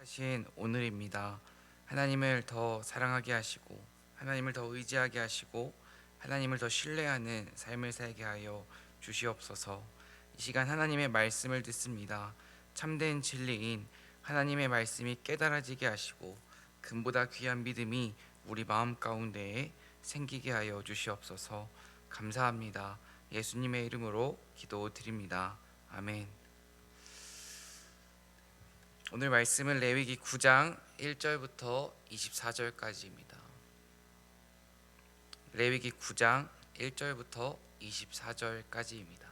하신 오늘입니다. 하나님을 더 사랑하게 하시고 하나님을 더 의지하게 하시고 하나님을 더 신뢰하는 삶을 살게 하여 주시옵소서. 이 시간 하나님의 말씀을 듣습니다. 참된 진리인 하나님의 말씀이 깨달아지게 하시고 금보다 귀한 믿음이 우리 마음 가운데에 생기게 하여 주시옵소서. 감사합니다. 예수님의 이름으로 기도드립니다. 아멘. 오늘 말씀은 레위기 9장 1절부터 24절까지입니다. 레위기 9장 1절부터 24절까지입니다.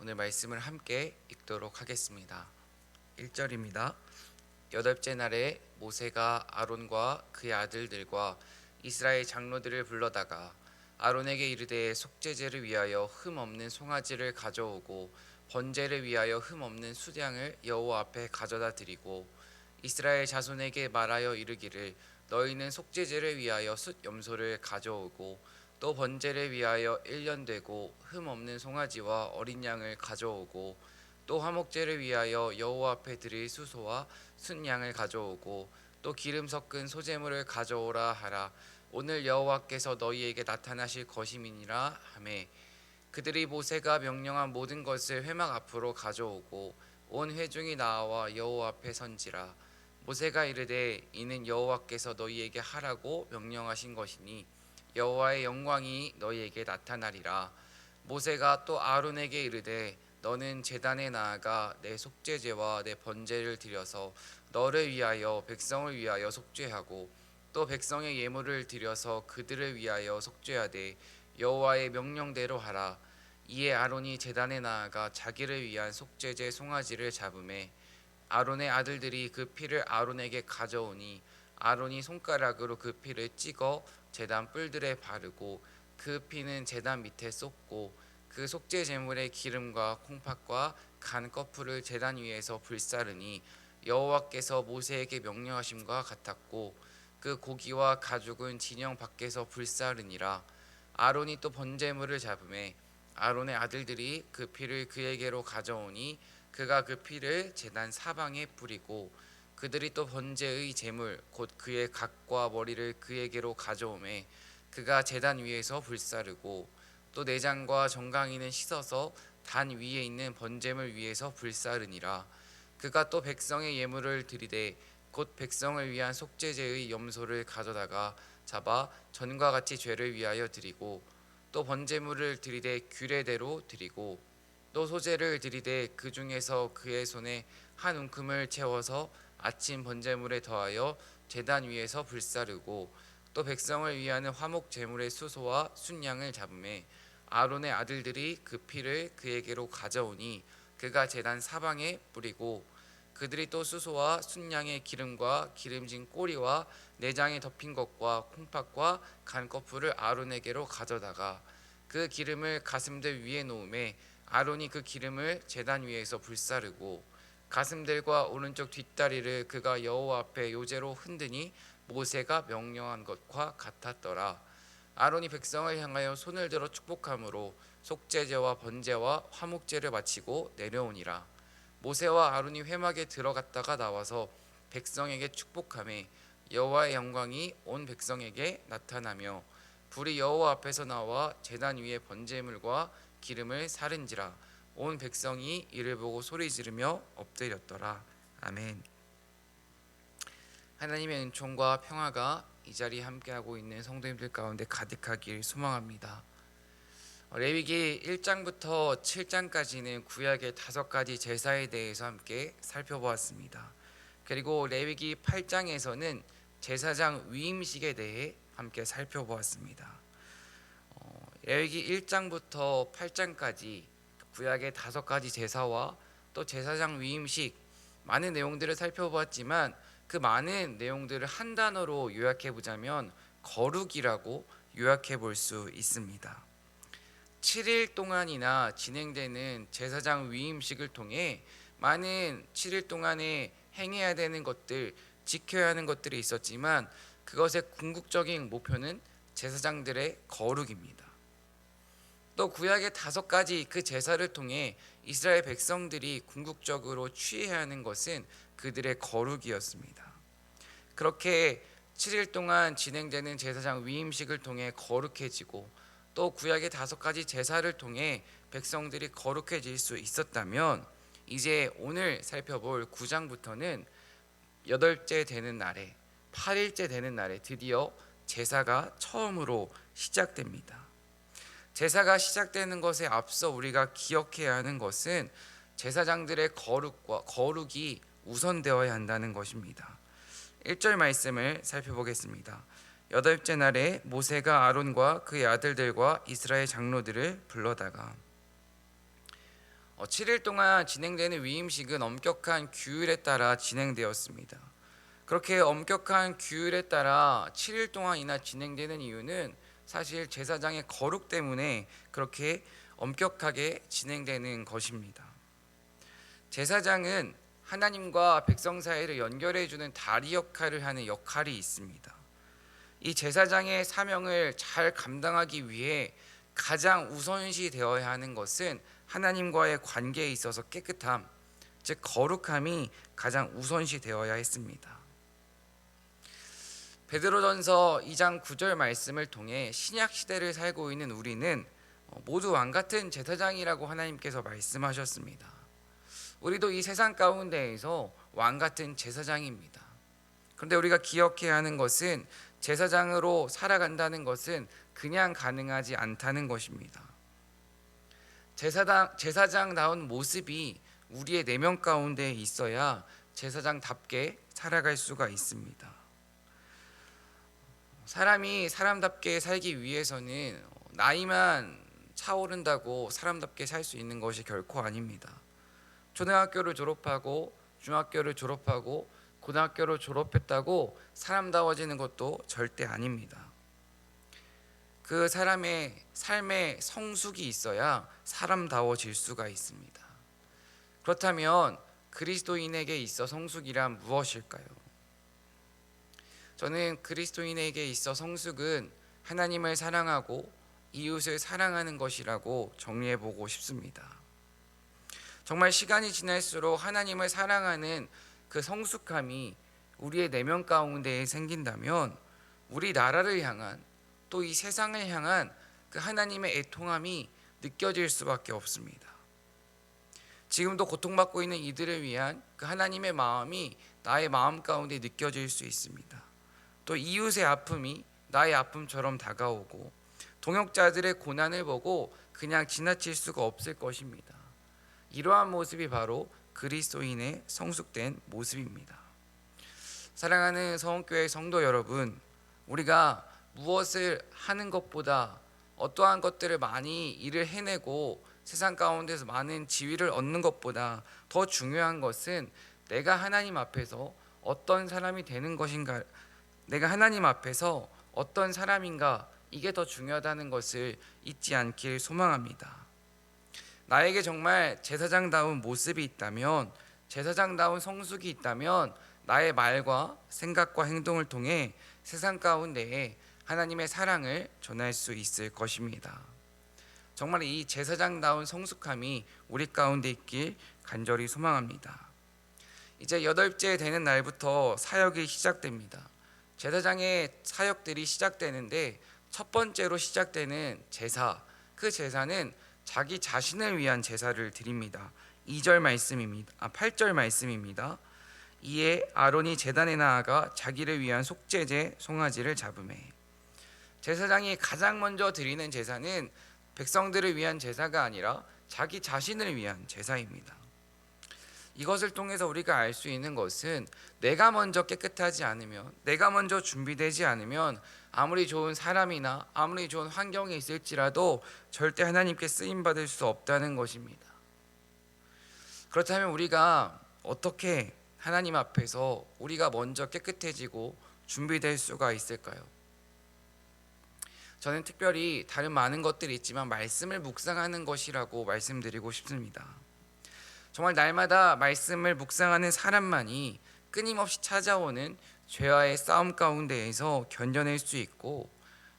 오늘 말씀을 함께 읽도록 하겠습니다. 1절입니다. 여덟째 날에 모세가 아론과 그의 아들들과 이스라엘 장로들을 불러다가 아론에게 이르되 속죄제를 위하여 흠 없는 송아지를 가져오고 번제를 위하여 흠 없는 수양을 여호와 앞에 가져다 드리고 이스라엘 자손에게 말하여 이르기를 너희는 속죄제를 위하여 숫 염소를 가져오고 또 번제를 위하여 1년 되고 흠 없는 송아지와 어린 양을 가져오고 또 화목제를 위하여 여호와 앞에 드릴 수소와 순양을 가져오고 또 기름 섞은 소제물을 가져오라 하라. 오늘 여호와께서 너희에게 나타나실 것임이니라 하매 그들이 모세가 명령한 모든 것을 회막 앞으로 가져오고 온 회중이 나와 여호와 앞에 선지라. 모세가 이르되 이는 여호와께서 너희에게 하라고 명령하신 것이니 여호와의 영광이 너희에게 나타나리라. 모세가 또 아론에게 이르되 너는 제단에 나아가 내 속죄제와 내 번제를 드려서 너를 위하여 백성을 위하여 속죄하고 또 백성의 예물을 드려서 그들을 위하여 속죄하되 여호와의 명령대로 하라. 이에 아론이 제단에 나아가 자기를 위한 속죄제 송아지를 잡음에 아론의 아들들이 그 피를 아론에게 가져오니 아론이 손가락으로 그 피를 찍어 제단 뿔들에 바르고 그 피는 제단 밑에 쏟고 그 속죄 제물의 기름과 콩팥과 간 거풀을 제단 위에서 불사르니 여호와께서 모세에게 명령하심과 같았고 그 고기와 가죽은 진영 밖에서 불사르니라. 아론이 또 번제물을 잡음에 아론의 아들들이 그 피를 그에게로 가져오니 그가 그 피를 제단 사방에 뿌리고 그들이 또 번제의 제물 곧 그의 각과 머리를 그에게로 가져오매 그가 제단 위에서 불사르고 또 내장과 정강이는 씻어서 단 위에 있는 번제물 위에서 불사르니라. 그가 또 백성의 예물을 드리되 곧 백성을 위한 속죄제의 염소를 가져다가 잡아 전과 같이 죄를 위하여 드리고 또 번제물을 드리되 규례대로 드리고 또 소제를 드리되 그 중에서 그의 손에 한 움큼을 채워서 아침 번제물에 더하여 제단 위에서 불사르고 또 백성을 위하는 화목 제물의 수소와 순양을 잡음에 아론의 아들들이 그 피를 그에게로 가져오니 그가 제단 사방에 뿌리고 그들이 또 수소와 순양의 기름과 기름진 꼬리와 내장에 덮인 것과 콩팥과 간 거풀을 아론에게로 가져다가 그 기름을 가슴들 위에 놓음에 아론이 그 기름을 제단 위에서 불사르고 가슴들과 오른쪽 뒷다리를 그가 여호와 앞에 요제로 흔드니 모세가 명령한 것과 같았더라. 아론이 백성을 향하여 손을 들어 축복함으로 속죄제와 번제와 화목제를 마치고 내려오니라. 모세와 아론이 회막에 들어갔다가 나와서 백성에게 축복하매 여호와의 영광이 온 백성에게 나타나며 불이 여호와 앞에서 나와 제단 위에 번제물과 기름을 사른지라. 온 백성이 이를 보고 소리 지르며 엎드렸더라. 아멘. 하나님의 은총과 평화가 이 자리에 함께하고 있는 성도님들 가운데 가득하길 소망합니다. 레위기 1장부터 7장까지는 구약의 5가지 제사에 대해서 함께 살펴보았습니다. 그리고 레위기 8장에서는 제사장 위임식에 대해 함께 살펴보았습니다. 레위기 1장부터 8장까지 구약의 5가지 제사와 또 제사장 위임식 많은 내용들을 살펴보았지만 그 많은 내용들을 한 단어로 요약해 보자면 거룩이라고 요약해 볼 수 있습니다. 7일 동안이나 진행되는 제사장 위임식을 통해 많은 7일 동안에 행해야 되는 것들, 지켜야 하는 것들이 있었지만 그것의 궁극적인 목표는 제사장들의 거룩입니다. 또 구약의 5가지 그 제사를 통해 이스라엘 백성들이 궁극적으로 취해야 하는 것은 그들의 거룩이었습니다. 그렇게 7일 동안 진행되는 제사장 위임식을 통해 거룩해지고 또 구약의 5가지 제사를 통해 백성들이 거룩해질 수 있었다면, 이제 오늘 살펴볼 9장부터는 8째 되는 날에 8일째 되는 날에 드디어 제사가 처음으로 시작됩니다. 제사가 시작되는 것에 앞서 우리가 기억해야 하는 것은 제사장들의 거룩이 우선되어야 한다는 것입니다. 1절 말씀을 살펴보겠습니다. 8째 날에 모세가 아론과 그의 아들들과 이스라엘 장로들을 불러다가 7일 동안 진행되는 위임식은 엄격한 규율에 따라 진행되었습니다. 그렇게 엄격한 규율에 따라 7일 동안이나 진행되는 이유는 사실 제사장의 거룩 때문에 그렇게 엄격하게 진행되는 것입니다. 제사장은 하나님과 백성 사이를 연결해주는 다리 역할을 하는 역할이 있습니다. 이 제사장의 사명을 잘 감당하기 위해 가장 우선시 되어야 하는 것은 하나님과의 관계에 있어서 깨끗함, 즉 거룩함이 가장 우선시 되어야 했습니다. 베드로전서 2장 9절 말씀을 통해 신약 시대를 살고 있는 우리는 모두 왕같은 제사장이라고 하나님께서 말씀하셨습니다. 우리도 이 세상 가운데에서 왕같은 제사장입니다. 그런데 우리가 기억해야 하는 것은 제사장으로 살아간다는 것은 그냥 가능하지 않다는 것입니다. 제사장다운 모습이 우리의 내면 가운데 있어야 제사장답게 살아갈 수가 있습니다. 사람이 사람답게 살기 위해서는 나이만 차오른다고 사람답게 살 수 있는 것이 결코 아닙니다. 초등학교를 졸업하고 중학교를 졸업하고 고등학교를 졸업했다고 사람다워지는 것도 절대 아닙니다. 그 사람의 삶의 성숙이 있어야 사람다워질 수가 있습니다. 그렇다면 그리스도인에게 있어 성숙이란 무엇일까요? 저는 그리스도인에게 있어 성숙은 하나님을 사랑하고 이웃을 사랑하는 것이라고 정리해보고 싶습니다. 정말 시간이 지날수록 하나님을 사랑하는 그 성숙함이 우리의 내면 가운데에 생긴다면 우리 나라를 향한, 또 이 세상을 향한 그 하나님의 애통함이 느껴질 수밖에 없습니다. 지금도 고통받고 있는 이들을 위한 그 하나님의 마음이 나의 마음 가운데 느껴질 수 있습니다. 또 이웃의 아픔이 나의 아픔처럼 다가오고 동역자들의 고난을 보고 그냥 지나칠 수가 없을 것입니다. 이러한 모습이 바로 그리스도인의 성숙된 모습입니다. 사랑하는 서원교회 성도 여러분, 우리가 무엇을 하는 것보다 어떠한 것들을 많이 일을 해내고 세상 가운데서 많은 지위를 얻는 것보다 더 중요한 것은 내가 하나님 앞에서 어떤 사람이 되는 것인가, 내가 하나님 앞에서 어떤 사람인가, 이게 더 중요하다는 것을 잊지 않길 소망합니다. 나에게 정말 제사장다운 모습이 있다면, 제사장다운 성숙이 있다면 나의 말과 생각과 행동을 통해 세상 가운데에 하나님의 사랑을 전할 수 있을 것입니다. 정말 이 제사장다운 성숙함이 우리 가운데 있길 간절히 소망합니다. 이제 8째 되는 날부터 사역이 시작됩니다. 제사장의 사역들이 시작되는데 첫 번째로 시작되는 제사, 그 제사는 자기 자신을 위한 제사를 드립니다. 8절 말씀입니다. 이에 아론이 제단에 나아가 자기를 위한 속죄제 송아지를 잡으매. 제사장이 가장 먼저 드리는 제사는 백성들을 위한 제사가 아니라 자기 자신을 위한 제사입니다. 이것을 통해서 우리가 알 수 있는 것은 내가 먼저 깨끗하지 않으면, 내가 먼저 준비되지 않으면 아무리 좋은 사람이나 아무리 좋은 환경에 있을지라도 절대 하나님께 쓰임받을 수 없다는 것입니다. 그렇다면 우리가 어떻게 하나님 앞에서 우리가 먼저 깨끗해지고 준비될 수가 있을까요? 저는 특별히 다른 많은 것들이 있지만 말씀을 묵상하는 것이라고 말씀드리고 싶습니다. 정말 날마다 말씀을 묵상하는 사람만이 끊임없이 찾아오는 죄와의 싸움 가운데에서 견뎌낼 수 있고,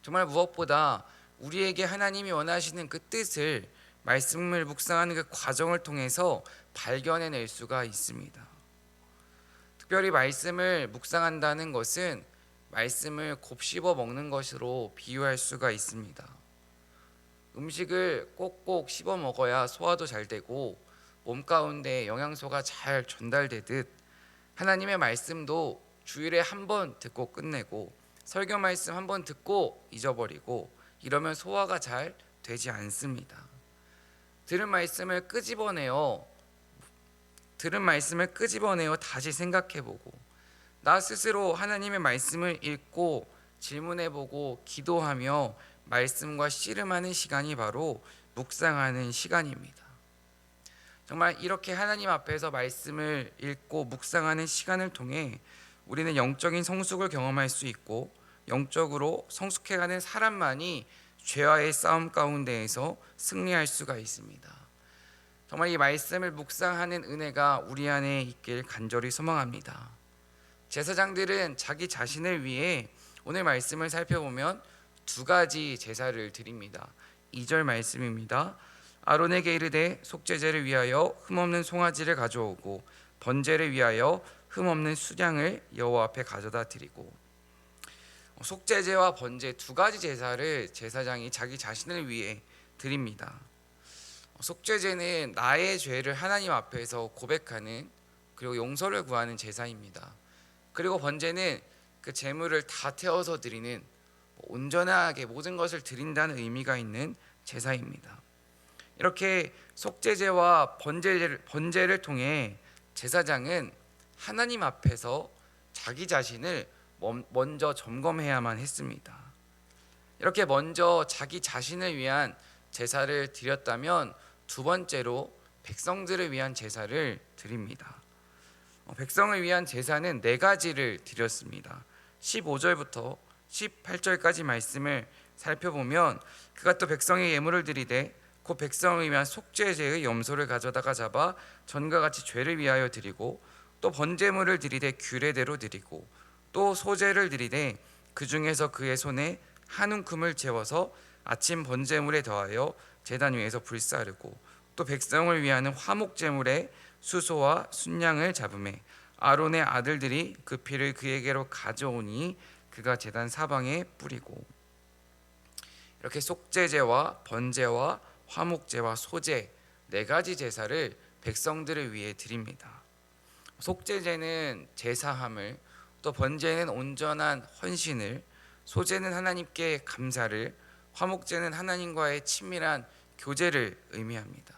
정말 무엇보다 우리에게 하나님이 원하시는 그 뜻을 말씀을 묵상하는 그 과정을 통해서 발견해낼 수가 있습니다. 특별히 말씀을 묵상한다는 것은 말씀을 곱씹어 먹는 것으로 비유할 수가 있습니다. 음식을 꼭꼭 씹어 먹어야 소화도 잘 되고 몸 가운데 영양소가 잘 전달되듯 하나님의 말씀도 주일에 한 번 듣고 끝내고 설교 말씀 한 번 듣고 잊어버리고 이러면 소화가 잘 되지 않습니다. 들은 말씀을 끄집어내어 다시 생각해보고 나 스스로 하나님의 말씀을 읽고 질문해보고 기도하며 말씀과 씨름하는 시간이 바로 묵상하는 시간입니다. 정말 이렇게 하나님 앞에서 말씀을 읽고 묵상하는 시간을 통해 우리는 영적인 성숙을 경험할 수 있고 영적으로 성숙해가는 사람만이 죄와의 싸움 가운데에서 승리할 수가 있습니다. 정말 이 말씀을 묵상하는 은혜가 우리 안에 있길 간절히 소망합니다. 제사장들은 자기 자신을 위해 오늘 말씀을 살펴보면 두 가지 제사를 드립니다. 2절 말씀입니다. 아론에게 이르되 속죄제를 위하여 흠없는 송아지를 가져오고 번제를 위하여 흠없는 수양을 여호와 앞에 가져다 드리고, 속죄제와 번제 두 가지 제사를 제사장이 자기 자신을 위해 드립니다. 속죄제는 나의 죄를 하나님 앞에서 고백하는 그리고 용서를 구하는 제사입니다. 그리고 번제는 그 제물을 다 태워서 드리는 온전하게 모든 것을 드린다는 의미가 있는 제사입니다. 이렇게 속죄제와 번제를 통해 제사장은 하나님 앞에서 자기 자신을 먼저 점검해야만 했습니다. 이렇게 먼저 자기 자신을 위한 제사를 드렸다면 두 번째로 백성들을 위한 제사를 드립니다. 백성을 위한 제사는 네 가지를 드렸습니다. 15절부터 18절까지 말씀을 살펴보면 그가 또 백성의 예물을 드리되 곧 백성을 위한 속죄제의 염소를 가져다가 잡아 전과 같이 죄를 위하여 드리고 또 번제물을 드리되 규례대로 드리고 또 소제를 드리되 그 중에서 그의 손에 한 움큼을 재워서 아침 번제물에 더하여 제단 위에서 불사르고 또 백성을 위하는 화목제물에 수소와 순양을 잡음에 아론의 아들들이 그 피를 그에게로 가져오니 그가 제단 사방에 뿌리고, 이렇게 속죄제와 번제와 화목제와 소제 네 가지 제사를 백성들을 위해 드립니다. 속죄제는 제사함을, 또 번제는 온전한 헌신을, 소제는 하나님께 감사를, 화목제는 하나님과의 친밀한 교제를 의미합니다.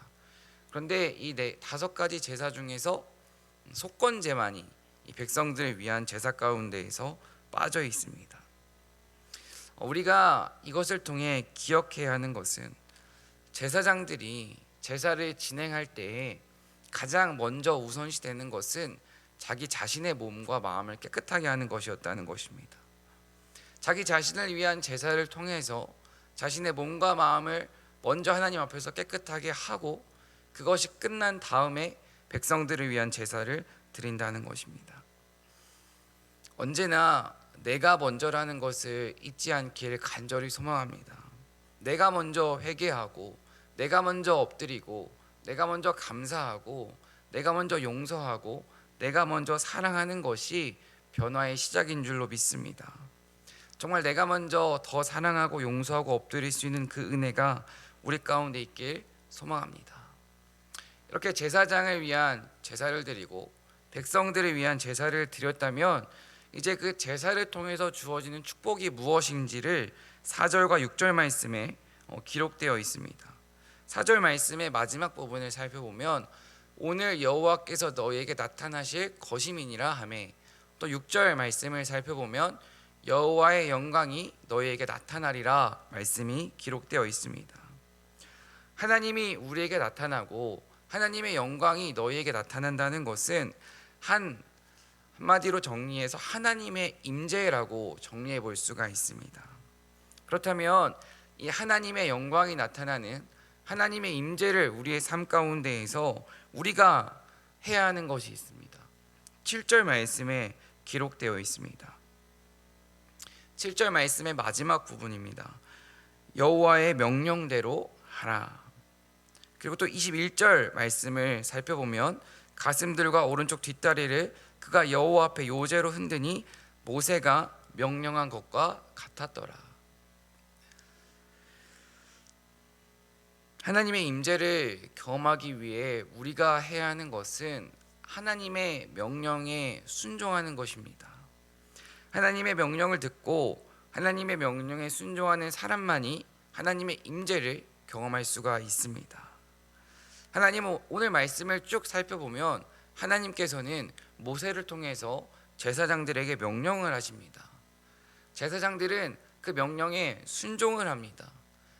그런데 이 다섯 가지 제사 중에서 속건제만이 이 백성들을 위한 제사 가운데에서 빠져 있습니다. 우리가 이것을 통해 기억해야 하는 것은 제사장들이 제사를 진행할 때에 가장 먼저 우선시되는 것은 자기 자신의 몸과 마음을 깨끗하게 하는 것이었다는 것입니다. 자기 자신을 위한 제사를 통해서 자신의 몸과 마음을 먼저 하나님 앞에서 깨끗하게 하고 그것이 끝난 다음에 백성들을 위한 제사를 드린다는 것입니다. 언제나 내가 먼저라는 것을 잊지 않기를 간절히 소망합니다. 내가 먼저 회개하고 내가 먼저 엎드리고 내가 먼저 감사하고 내가 먼저 용서하고 내가 먼저 사랑하는 것이 변화의 시작인 줄로 믿습니다. 정말 내가 먼저 더 사랑하고 용서하고 엎드릴 수 있는 그 은혜가 우리 가운데 있길 소망합니다. 이렇게 제사장을 위한 제사를 드리고 백성들을 위한 제사를 드렸다면 이제 그 제사를 통해서 주어지는 축복이 무엇인지를 4절과 6절 말씀에 기록되어 있습니다. 4절 말씀의 마지막 부분을 살펴보면 오늘 여호와께서 너희에게 나타나실 것임이니라 하매, 또 6절 말씀을 살펴보면 여호와의 영광이 너희에게 나타나리라 말씀이 기록되어 있습니다. 하나님이 우리에게 나타나고 하나님의 영광이 너희에게 나타난다는 것은 한마디로 정리해서 하나님의 임재라고 정리해 볼 수가 있습니다. 그렇다면 이 하나님의 영광이 나타나는 하나님의 임재를 우리의 삶 가운데에서 우리가 해야 하는 것이 있습니다. 7절 말씀에 기록되어 있습니다. 7절 말씀의 마지막 부분입니다. 여호와의 명령대로 하라. 그리고 또 21절 말씀을 살펴보면 가슴들과 오른쪽 뒷다리를 그가 여호와 앞에 요제로 흔드니 모세가 명령한 것과 같았더라. 하나님의 임재를 경험하기 위해 우리가 해야 하는 것은 하나님의 명령에 순종하는 것입니다. 하나님의 명령을 듣고 하나님의 명령에 순종하는 사람만이 하나님의 임재를 경험할 수가 있습니다. 하나님은 오늘 말씀을 쭉 살펴보면 하나님께서는 모세를 통해서 제사장들에게 명령을 하십니다. 제사장들은 그 명령에 순종을 합니다.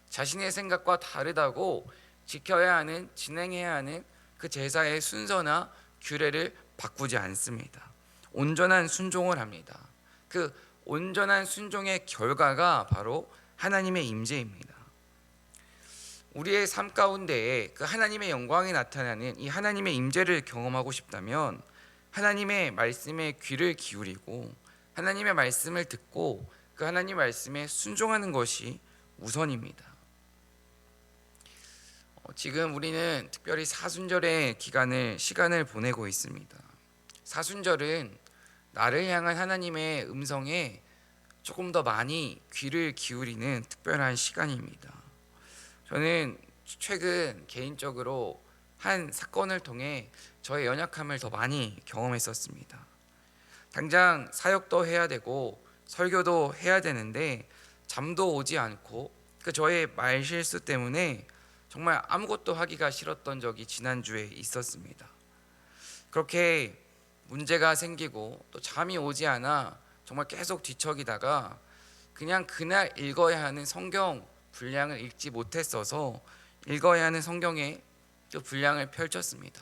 자신의 생각과 다르다고 지켜야 하는, 진행해야 하는 그 제사의 순서나 규례를 바꾸지 않습니다. 온전한 순종을 합니다. 그 온전한 순종의 결과가 바로 하나님의 임재입니다. 우리의 삶 가운데에 그 하나님의 영광이 나타나는 이 하나님의 임재를 경험하고 싶다면 하나님의 말씀에 귀를 기울이고 하나님의 말씀을 듣고 그 하나님의 말씀에 순종하는 것이 우선입니다. 지금 우리는 특별히 사순절의 시간을 보내고 있습니다. 사순절은 나를 향한 하나님의 음성에 조금 더 많이 귀를 기울이는 특별한 시간입니다. 저는 최근 개인적으로 한 사건을 통해 저의 연약함을 더 많이 경험했었습니다. 당장 사역도 해야 되고 설교도 해야 되는데 잠도 오지 않고 그 저의 말실수 때문에 정말 아무것도 하기가 싫었던 적이 지난주에 있었습니다. 그렇게 문제가 생기고 또 잠이 오지 않아 정말 계속 뒤척이다가 그냥 그날 읽어야 하는 성경 분량을 읽지 못했어서 읽어야 하는 성경의 그 분량을 펼쳤습니다.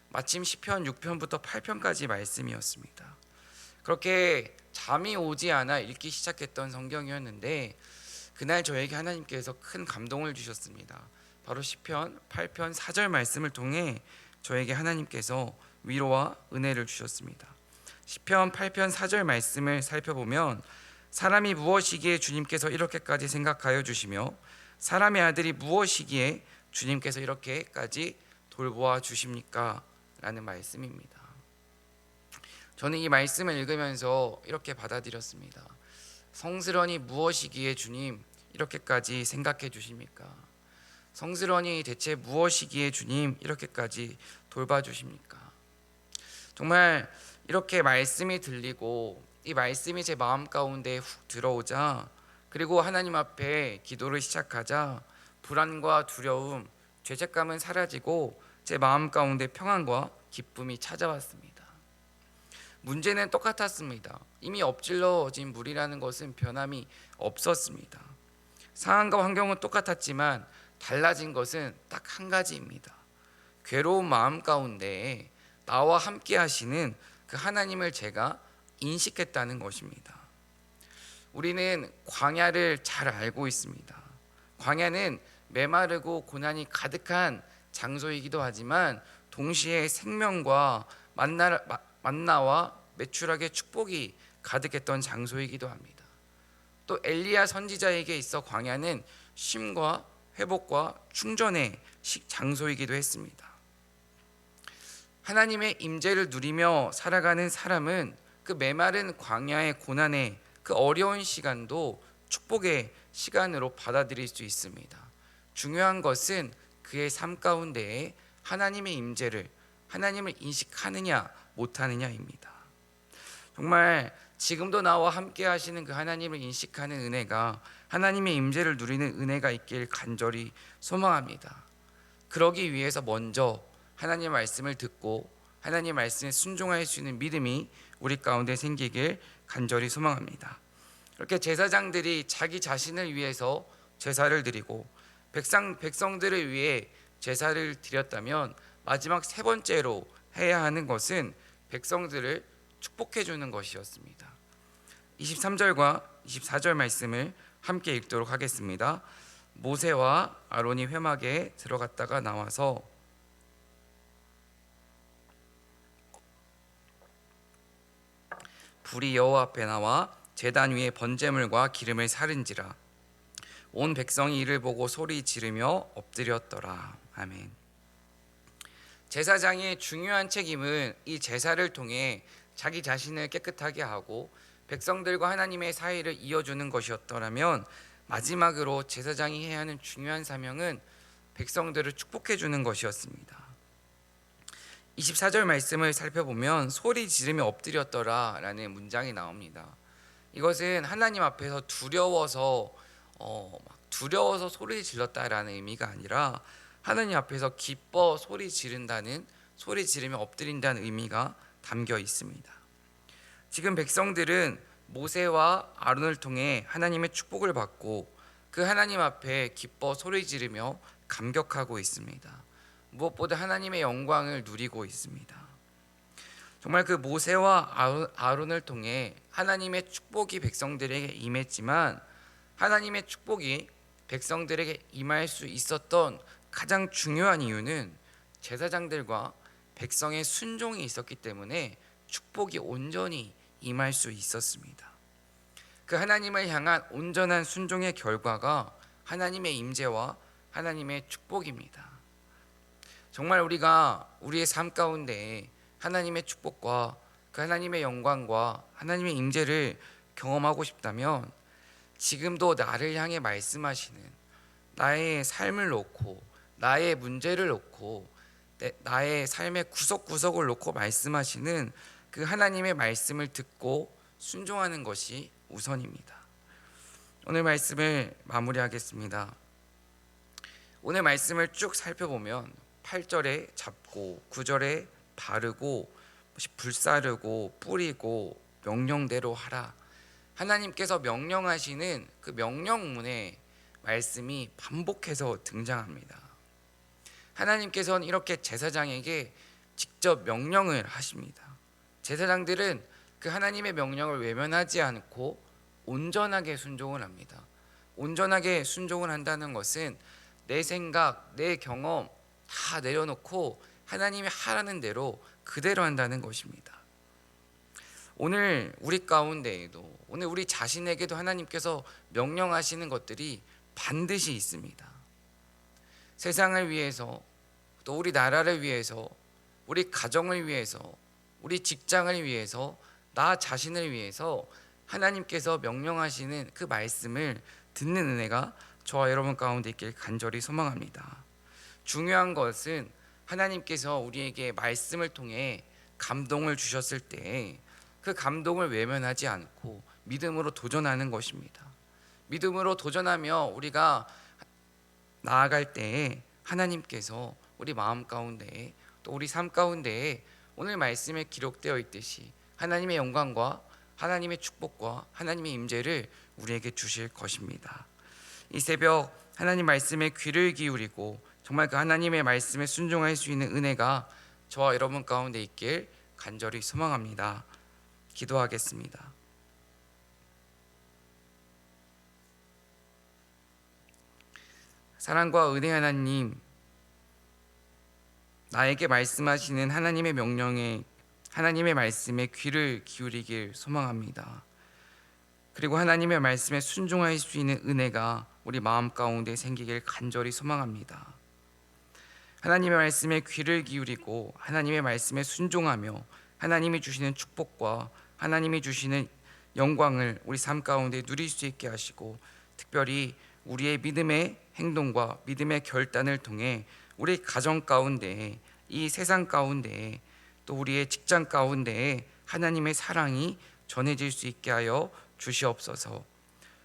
마침 시편 6편부터 8편까지 말씀이었습니다. 그렇게 잠이 오지 않아 읽기 시작했던 성경이었는데 그날 저에게 하나님께서 큰 감동을 주셨습니다. 바로 시편 8편 4절 말씀을 통해 저에게 하나님께서 위로와 은혜를 주셨습니다. 시편 8편 4절 말씀을 살펴보면 사람이 무엇이기에 주님께서 이렇게까지 생각하여 주시며 사람의 아들이 무엇이기에 주님께서 이렇게까지 돌보아 주십니까? 라는 말씀입니다. 저는 이 말씀을 읽으면서 이렇게 받아들였습니다. 성스러니 무엇이기에 주님 이렇게까지 생각해 주십니까? 성스러니 대체 무엇이기에 주님 이렇게까지 돌봐주십니까? 정말 이렇게 말씀이 들리고 이 말씀이 제 마음 가운데 훅 들어오자 그리고 하나님 앞에 기도를 시작하자 불안과 두려움, 죄책감은 사라지고 제 마음 가운데 평안과 기쁨이 찾아왔습니다. 문제는 똑같았습니다. 이미 엎질러진 물이라는 것은 변함이 없었습니다. 상황과 환경은 똑같았지만 달라진 것은 딱 한 가지입니다. 괴로운 마음 가운데 나와 함께 하시는 그 하나님을 제가 인식했다는 것입니다. 우리는 광야를 잘 알고 있습니다. 광야는 메마르고 고난이 가득한 장소이기도 하지만 동시에 생명과 만나와 매출하게 축복이 가득했던 장소이기도 합니다. 또 엘리야 선지자에게 있어 광야는 쉼과 회복과 충전의 장소이기도 했습니다. 하나님의 임재를 누리며 살아가는 사람은 그 메마른 광야의 고난의 그 어려운 시간도 축복의 시간으로 받아들일 수 있습니다. 중요한 것은 그의 삶 가운데에 하나님의 임재를, 하나님을 인식하느냐 못하느냐입니다. 정말 지금도 나와 함께 하시는 그 하나님을 인식하는 은혜가, 하나님의 임재를 누리는 은혜가 있길 간절히 소망합니다. 그러기 위해서 먼저 하나님의 말씀을 듣고 하나님의 말씀에 순종할 수 있는 믿음이 우리 가운데 생기길 간절히 소망합니다. 이렇게 제사장들이 자기 자신을 위해서 제사를 드리고 백성들을 위해 제사를 드렸다면 마지막 세 번째로 해야 하는 것은 백성들을 축복해 주는 것이었습니다. 23절과 24절 말씀을 함께 읽도록 하겠습니다. 모세와 아론이 회막에 들어갔다가 나와서 불이 여호와 앞에 나와 제단 위에 번제물과 기름을 사른지라. 온 백성이 이를 보고 소리 지르며 엎드렸더라. 아멘. 제사장의 중요한 책임은 이 제사를 통해 자기 자신을 깨끗하게 하고 백성들과 하나님의 사이를 이어주는 것이었더라면, 마지막으로 제사장이 해야 하는 중요한 사명은 백성들을 축복해 주는 것이었습니다. 24절 말씀을 살펴보면 소리 지르며 엎드렸더라 라는 문장이 나옵니다. 이것은 하나님 앞에서 두려워서 소리 질렀다라는 의미가 아니라 하나님 앞에서 기뻐 소리 지르며 엎드린다는 의미가 담겨 있습니다. 지금 백성들은 모세와 아론을 통해 하나님의 축복을 받고 그 하나님 앞에 기뻐 소리 지르며 감격하고 있습니다. 무엇보다 하나님의 영광을 누리고 있습니다. 정말 그 모세와 아론을 통해 하나님의 축복이 백성들에게 임했지만, 하나님의 축복이 백성들에게 임할 수 있었던 가장 중요한 이유는 제사장들과 백성의 순종이 있었기 때문에 축복이 온전히 임할 수 있었습니다. 그 하나님을 향한 온전한 순종의 결과가 하나님의 임재와 하나님의 축복입니다. 정말 우리가 우리의 삶 가운데 하나님의 축복과 그 하나님의 영광과 하나님의 임재를 경험하고 싶다면, 지금도 나를 향해 말씀하시는, 나의 삶을 놓고 나의 문제를 놓고 나의 삶의 구석구석을 놓고 말씀하시는 그 하나님의 말씀을 듣고 순종하는 것이 우선입니다. 오늘 말씀을 마무리하겠습니다. 오늘 말씀을 쭉 살펴보면 8절에 잡고 9절에 바르고 불사르고 뿌리고 명령대로 하라, 하나님께서 명령하시는 그 명령문의 말씀이 반복해서 등장합니다. 하나님께서는 이렇게 제사장에게 직접 명령을 하십니다. 제사장들은 그 하나님의 명령을 외면하지 않고 온전하게 순종을 합니다. 온전하게 순종을 한다는 것은 내 생각, 내 경험 다 내려놓고 하나님이 하라는 대로 그대로 한다는 것입니다. 오늘 우리 가운데에도, 오늘 우리 자신에게도 하나님께서 명령하시는 것들이 반드시 있습니다. 세상을 위해서, 또 우리 나라를 위해서, 우리 가정을 위해서, 우리 직장을 위해서, 나 자신을 위해서 하나님께서 명령하시는 그 말씀을 듣는 은혜가 저와 여러분 가운데 있길 간절히 소망합니다. 중요한 것은 하나님께서 우리에게 말씀을 통해 감동을 주셨을 때 그 감동을 외면하지 않고 믿음으로 도전하는 것입니다. 믿음으로 도전하며 우리가 나아갈 때에 하나님께서 우리 마음 가운데에, 또 우리 삶 가운데에 오늘 말씀에 기록되어 있듯이 하나님의 영광과 하나님의 축복과 하나님의 임재를 우리에게 주실 것입니다. 이 새벽 하나님 말씀에 귀를 기울이고 정말 그 하나님의 말씀에 순종할 수 있는 은혜가 저와 여러분 가운데 있길 간절히 소망합니다. 기도하겠습니다. 사랑과 은혜 하나님, 나에게 말씀하시는 하나님의 명령에, 하나님의 말씀에 귀를 기울이길 소망합니다. 그리고 하나님의 말씀에 순종할 수 있는 은혜가 우리 마음 가운데 생기길 간절히 소망합니다. 하나님의 말씀에 귀를 기울이고 하나님의 말씀에 순종하며 하나님이 주시는 축복과 하나님이 주시는 영광을 우리 삶 가운데 누릴 수 있게 하시고, 특별히 우리의 믿음의 행동과 믿음의 결단을 통해 우리 가정 가운데, 이 세상 가운데, 또 우리의 직장 가운데 하나님의 사랑이 전해질 수 있게 하여 주시옵소서.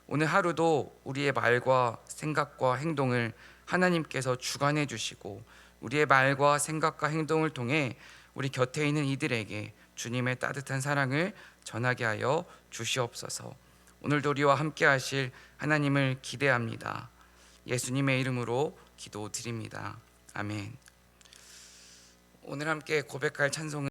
오늘 하루도 우리의 말과 생각과 행동을 하나님께서 주관해 주시고, 우리의 말과 생각과 행동을 통해 우리 곁에 있는 이들에게 주님의 따뜻한 사랑을 전하게 하여 주시옵소서. 오늘도 우리와 함께 하실 하나님을 기대합니다. 예수님의 이름으로 기도드립니다. 아멘. 오늘 함께 고백할 찬송은